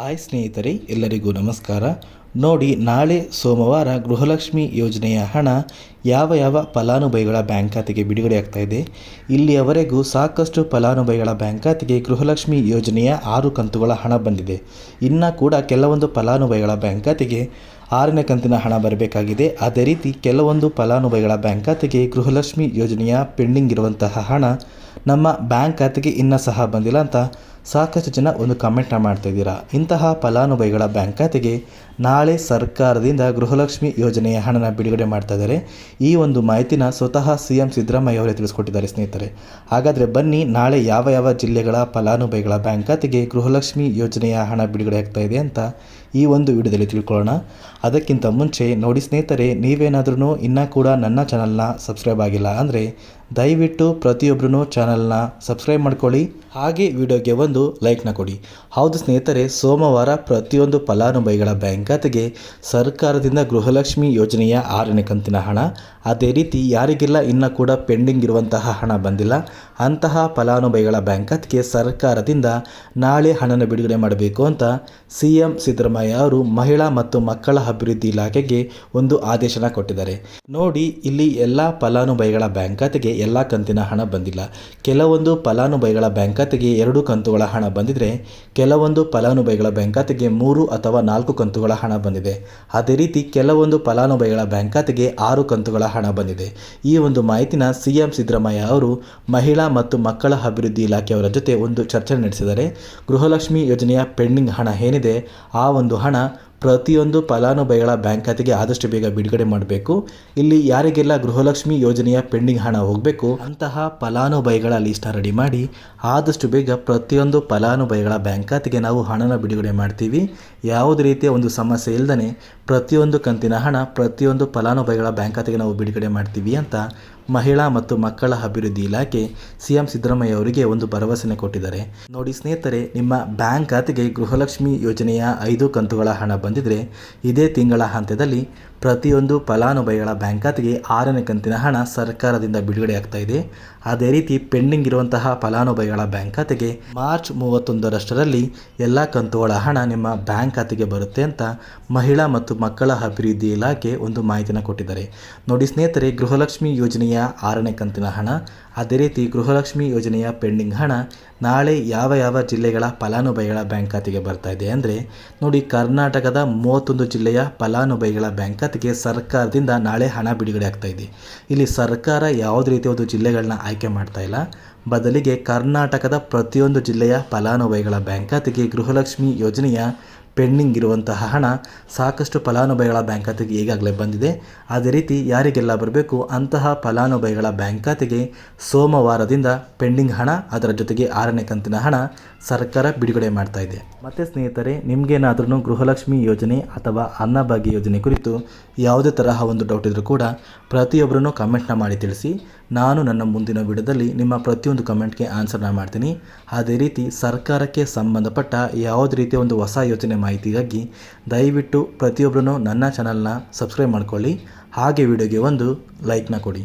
Hi ಸ್ನೇಹಿತರೆ, ಎಲ್ಲರಿಗೂ ನಮಸ್ಕಾರ. ನೋಡಿ, ನಾಳೆ ಸೋಮವಾರ ಗೃಹಲಕ್ಷ್ಮಿ ಯೋಜನೆಯ ಹಣ ಯಾವ ಫಲಾನುಭವಿಗಳ ಬ್ಯಾಂಕ್ ಖಾತೆಗೆ ಬಿಡುಗಡೆ ಆಗ್ತಾ ಇದೆ. ಇಲ್ಲಿಯವರೆಗೂ ಸಾಕಷ್ಟು ಫಲಾನುಭವಿಗಳ ಬ್ಯಾಂಕ್ ಖಾತೆಗೆ ಗೃಹಲಕ್ಷ್ಮಿ ಯೋಜನೆಯ 6 ಕಂತುಗಳ ಹಣ ಬಂದಿದೆ. ಇನ್ನು ಕೂಡ ಕೆಲವೊಂದು ಫಲಾನುಭವಿಗಳ ಬ್ಯಾಂಕ್ ಖಾತೆಗೆ 6ನೇ ಕಂತಿನ ಹಣ ಬರಬೇಕಾಗಿದೆ. ಅದೇ ರೀತಿ ಕೆಲವೊಂದು ಫಲಾನುಭವಿಗಳ ಬ್ಯಾಂಕ್ ಖಾತೆಗೆ ಗೃಹಲಕ್ಷ್ಮಿ ಯೋಜನೆಯ ಪೆಂಡಿಂಗ್ ಇರುವಂತಹ ಹಣ ನಮ್ಮ ಬ್ಯಾಂಕ್ ಖಾತೆಗೆ ಇನ್ನೂ ಸಹ ಬಂದಿಲ್ಲ ಅಂತ ಸಾಕಷ್ಟು ಜನ ಒಂದು ಕಮೆಂಟ್ನ ಮಾಡ್ತಾಯಿದ್ದೀರಾ. ಇಂತಹ ಫಲಾನುಭವಿಗಳ ಬ್ಯಾಂಕ್ ಖಾತೆಗೆ ನಾಳೆ ಸರ್ಕಾರದಿಂದ ಗೃಹಲಕ್ಷ್ಮಿ ಯೋಜನೆಯ ಹಣನ ಬಿಡುಗಡೆ ಮಾಡ್ತಾ ಇದ್ದಾರೆ. ಈ ಒಂದು ಮಾಹಿತಿನ ಸ್ವತಃ CM ಸಿದ್ದರಾಮಯ್ಯ ಅವರೇ ತಿಳಿಸ್ಕೊಟ್ಟಿದ್ದಾರೆ ಸ್ನೇಹಿತರೆ. ಹಾಗಾದರೆ ಬನ್ನಿ, ನಾಳೆ ಯಾವ ಜಿಲ್ಲೆಗಳ ಫಲಾನುಭವಿಗಳ ಬ್ಯಾಂಕ್ ಖಾತೆಗೆ ಗೃಹಲಕ್ಷ್ಮಿ ಯೋಜನೆಯ ಹಣ ಬಿಡುಗಡೆ ಆಗ್ತಾ ಇದೆ ಅಂತ ಈ ಒಂದು ವಿಡಿಯೋದಲ್ಲಿ ತಿಳ್ಕೊಳ್ಳೋಣ. ಅದಕ್ಕಿಂತ ಮುಂಚೆ ನೋಡಿ ಸ್ನೇಹಿತರೆ, ನೀವೇನಾದ್ರೂ ಇನ್ನೂ ಕೂಡ ನನ್ನ ಚಾನಲ್ನ ಸಬ್ಸ್ಕ್ರೈಬ್ ಆಗಿಲ್ಲ ಅಂದರೆ ದಯವಿಟ್ಟು ಪ್ರತಿಯೊಬ್ಬರೂ ಚಾನಲ್ನ ಸಬ್ಸ್ಕ್ರೈಬ್ ಮಾಡ್ಕೊಳ್ಳಿ, ಹಾಗೆ ವಿಡಿಯೋಗೆ ಒಂದು ಲೈಕ್ನ ಕೊಡಿ. ಹೌದು ಸ್ನೇಹಿತರೆ, ಸೋಮವಾರ ಪ್ರತಿಯೊಂದು ಫಲಾನುಭವಿಗಳ ಬ್ಯಾಂಕ್ ಖಾತೆಗೆ ಸರ್ಕಾರದಿಂದ ಗೃಹಲಕ್ಷ್ಮಿ ಯೋಜನೆಯ 6ನೇ ಕಂತಿನ ಹಣ, ಅದೇ ರೀತಿ ಯಾರಿಗೆಲ್ಲ ಇನ್ನೂ ಕೂಡ ಪೆಂಡಿಂಗ್ ಇರುವಂತಹ ಹಣ ಬಂದಿಲ್ಲ ಅಂತಹ ಫಲಾನುಭವಿಗಳ ಬ್ಯಾಂಕ್ ಖಾತೆಗೆ ಸರ್ಕಾರದಿಂದ ನಾಳೆ ಹಣನ ಬಿಡುಗಡೆ ಮಾಡಬೇಕು ಅಂತ CM ಸಿದ್ದರಾಮಯ್ಯ ಅವರು ಮಹಿಳಾ ಮತ್ತು ಮಕ್ಕಳ ಅಭಿವೃದ್ಧಿ ಇಲಾಖೆಗೆ ಒಂದು ಆದೇಶನ ಕೊಟ್ಟಿದ್ದಾರೆ. ನೋಡಿ, ಇಲ್ಲಿ ಎಲ್ಲ ಫಲಾನುಭವಿಗಳ ಬ್ಯಾಂಕ್ ಖಾತೆಗೆ ಎಲ್ಲ ಕಂತಿನ ಹಣ ಬಂದಿಲ್ಲ. ಕೆಲವೊಂದು ಫಲಾನುಭವಿಗಳ ಬ್ಯಾಂಕ್ ಖಾತೆಗೆ 2 ಕಂತುಗಳ ಹಣ ಬಂದಿದ್ರೆ, ಕೆಲವೊಂದು ಫಲಾನುಭವಿಗಳ ಬ್ಯಾಂಕ್ ಖಾತೆಗೆ 3 ಅಥವಾ 4 ಕಂತುಗಳ ಹಣ ಬಂದಿದೆ. ಅದೇ ರೀತಿ ಕೆಲವೊಂದು ಫಲಾನುಭವಿಗಳ ಬ್ಯಾಂಕ್ ಖಾತೆಗೆ 6 ಕಂತುಗಳ ಹಣ ಬಂದಿದೆ. ಈ ಒಂದು ಮಾಹಿತಿನ CM ಸಿದ್ದರಾಮಯ್ಯ ಅವರು ಮಹಿಳಾ ಮತ್ತು ಮಕ್ಕಳ ಅಭಿವೃದ್ಧಿ ಇಲಾಖೆಯವರ ಜೊತೆ ಒಂದು ಚರ್ಚೆ ನಡೆಸಿದ್ದಾರೆ. ಗೃಹಲಕ್ಷ್ಮಿ ಯೋಜನೆಯ ಪೆಂಡಿಂಗ್ ಹಣ ಏನಿದೆ, ಆ ಒಂದು ಹಣ ಪ್ರತಿಯೊಂದು ಫಲಾನುಭವಿಗಳ ಬ್ಯಾಂಕ್ ಖಾತೆಗೆ ಆದಷ್ಟು ಬೇಗ ಬಿಡುಗಡೆ ಮಾಡಬೇಕು. ಇಲ್ಲಿ ಯಾರಿಗೆಲ್ಲ ಗೃಹಲಕ್ಷ್ಮಿ ಯೋಜನೆಯ ಪೆಂಡಿಂಗ್ ಹಣ ಹೋಗಬೇಕು ಅಂತಹ ಫಲಾನುಭವಿಗಳ ಲಿಸ್ಟ್ನ ರೆಡಿ ಮಾಡಿ ಆದಷ್ಟು ಬೇಗ ಪ್ರತಿಯೊಂದು ಫಲಾನುಭವಿಗಳ ಬ್ಯಾಂಕ್ ಖಾತೆಗೆ ನಾವು ಹಣನ ಬಿಡುಗಡೆ ಮಾಡ್ತೀವಿ. ಯಾವುದೇ ರೀತಿಯ ಒಂದು ಸಮಸ್ಯೆ ಇಲ್ಲದೇ ಪ್ರತಿಯೊಂದು ಕಂತಿನ ಹಣ ಪ್ರತಿಯೊಂದು ಫಲಾನುಭವಿಗಳ ಬ್ಯಾಂಕ್ ಖಾತೆಗೆ ನಾವು ಬಿಡುಗಡೆ ಮಾಡ್ತೀವಿ ಅಂತ ಮಹಿಳಾ ಮತ್ತು ಮಕ್ಕಳ ಅಭಿವೃದ್ಧಿ ಇಲಾಖೆ CM ಸಿದ್ದರಾಮಯ್ಯ ಅವರಿಗೆ ಒಂದು ಭರವಸೆನೆ ಕೊಟ್ಟಿದ್ದಾರೆ. ನೋಡಿ ಸ್ನೇಹಿತರೆ, ನಿಮ್ಮ ಬ್ಯಾಂಕ್ ಖಾತೆಗೆ ಗೃಹಲಕ್ಷ್ಮಿ ಯೋಜನೆಯ 5 ಕಂತುಗಳ ಹಣ ಬಂದಿದ್ರೆ, ಇದೇ ತಿಂಗಳ ಹಂತದಲ್ಲಿ ಪ್ರತಿಯೊಂದು ಫಲಾನುಭವಿಗಳ ಬ್ಯಾಂಕ್ ಖಾತೆಗೆ 6ನೇ ಕಂತಿನ ಹಣ ಸರ್ಕಾರದಿಂದ ಬಿಡುಗಡೆ ಆಗ್ತಾ ಇದೆ. ಅದೇ ರೀತಿ ಪೆಂಡಿಂಗ್ ಇರುವಂತಹ ಫಲಾನುಭವಿಗಳ ಬ್ಯಾಂಕ್ ಖಾತೆಗೆ ಮಾರ್ಚ್ 31ರಷ್ಟರಲ್ಲಿ ಎಲ್ಲ ಕಂತುಗಳ ಹಣ ನಿಮ್ಮ ಬ್ಯಾಂಕ್ ಖಾತೆಗೆ ಬರುತ್ತೆ ಅಂತ ಮಹಿಳಾ ಮತ್ತು ಮಕ್ಕಳ ಅಭಿವೃದ್ಧಿ ಇಲಾಖೆ ಒಂದು ಮಾಹಿತಿನ ಕೊಟ್ಟಿದ್ದಾರೆ. ನೋಡಿ ಸ್ನೇಹಿತರೆ, ಗೃಹಲಕ್ಷ್ಮಿ ಯೋಜನೆಯ 6ನೇ ಕಂತಿನ ಹಣ, ಅದೇ ರೀತಿ ಗೃಹಲಕ್ಷ್ಮಿ ಯೋಜನೆಯ ಪೆಂಡಿಂಗ್ ಹಣ ನಾಳೆ ಯಾವ ಜಿಲ್ಲೆಗಳ ಫಲಾನುಭವಿಗಳ ಬ್ಯಾಂಕ್ ಖಾತೆಗೆ ಬರ್ತಾ ಇದೆ ಅಂದರೆ, ನೋಡಿ, ಕರ್ನಾಟಕದ 31 ಜಿಲ್ಲೆಯ ಫಲಾನುಭವಿಗಳ ಬ್ಯಾಂಕ್ ಖಾತೆಗೆ ಸರ್ಕಾರದಿಂದ ನಾಳೆ ಹಣ ಬಿಡುಗಡೆ ಆಗ್ತಾ ಇದೆ. ಇಲ್ಲಿ ಸರ್ಕಾರ ಯಾವುದೇ ರೀತಿಯ ಒಂದು ಜಿಲ್ಲೆಗಳನ್ನ ಆಯ್ಕೆ ಮಾಡ್ತಾ ಇಲ್ಲ, ಬದಲಿಗೆ ಕರ್ನಾಟಕದ ಪ್ರತಿಯೊಂದು ಜಿಲ್ಲೆಯ ಫಲಾನುಭವಿಗಳ ಬ್ಯಾಂಕ್ ಖಾತೆಗೆ ಗೃಹಲಕ್ಷ್ಮಿ ಯೋಜನೆಯ ಪೆಂಡಿಂಗ್ ಇರುವಂತಹ ಹಣ ಸಾಕಷ್ಟು ಫಲಾನುಭವಿಗಳ ಬ್ಯಾಂಕ್ ಖಾತೆಗೆ ಈಗಾಗಲೇ ಬಂದಿದೆ. ಅದೇ ರೀತಿ ಯಾರಿಗೆಲ್ಲ ಬರಬೇಕು ಅಂತಹ ಫಲಾನುಭವಿಗಳ ಬ್ಯಾಂಕ್ ಖಾತೆಗೆ ಸೋಮವಾರದಿಂದ ಪೆಂಡಿಂಗ್ ಹಣ, ಅದರ ಜೊತೆಗೆ 6ನೇ ಕಂತಿನ ಹಣ ಸರ್ಕಾರ ಬಿಡುಗಡೆ ಮಾಡ್ತಾ ಇದೆ. ಮತ್ತು ಸ್ನೇಹಿತರೆ, ನಿಮಗೇನಾದ್ರೂ ಗೃಹಲಕ್ಷ್ಮಿ ಯೋಜನೆ ಅಥವಾ ಅನ್ನಭಾಗ್ಯ ಯೋಜನೆ ಕುರಿತು ಯಾವುದೇ ತರಹ ಒಂದು ಡೌಟ್ ಇದ್ದರೂ ಕೂಡ ಪ್ರತಿಯೊಬ್ಬರೂ ಕಮೆಂಟ್ನ ಮಾಡಿ ತಿಳಿಸಿ. ನಾನು ನನ್ನ ಮುಂದಿನ ವಿಡಿಯೋದಲ್ಲಿ ನಿಮ್ಮ ಪ್ರತಿಯೊಂದು ಕಮೆಂಟ್ಗೆ ಆನ್ಸರ್ನ ಮಾಡ್ತೀನಿ. ಅದೇ ರೀತಿ ಸರ್ಕಾರಕ್ಕೆ ಸಂಬಂಧಪಟ್ಟ ಯಾವುದೇ ರೀತಿಯ ಒಂದು ಹೊಸ ಯೋಜನೆ ಮಾಹಿತಿಗಾಗಿ ದಯವಿಟ್ಟು ಪ್ರತಿಯೊಬ್ಬರೂ ನನ್ನ ಚಾನಲ್ನ ಸಬ್ಸ್ಕ್ರೈಬ್ ಮಾಡ್ಕೊಳ್ಳಿ, ಹಾಗೆ ವಿಡಿಯೋಗೆ ಒಂದು ಲೈಕ್ನ ಕೊಡಿ.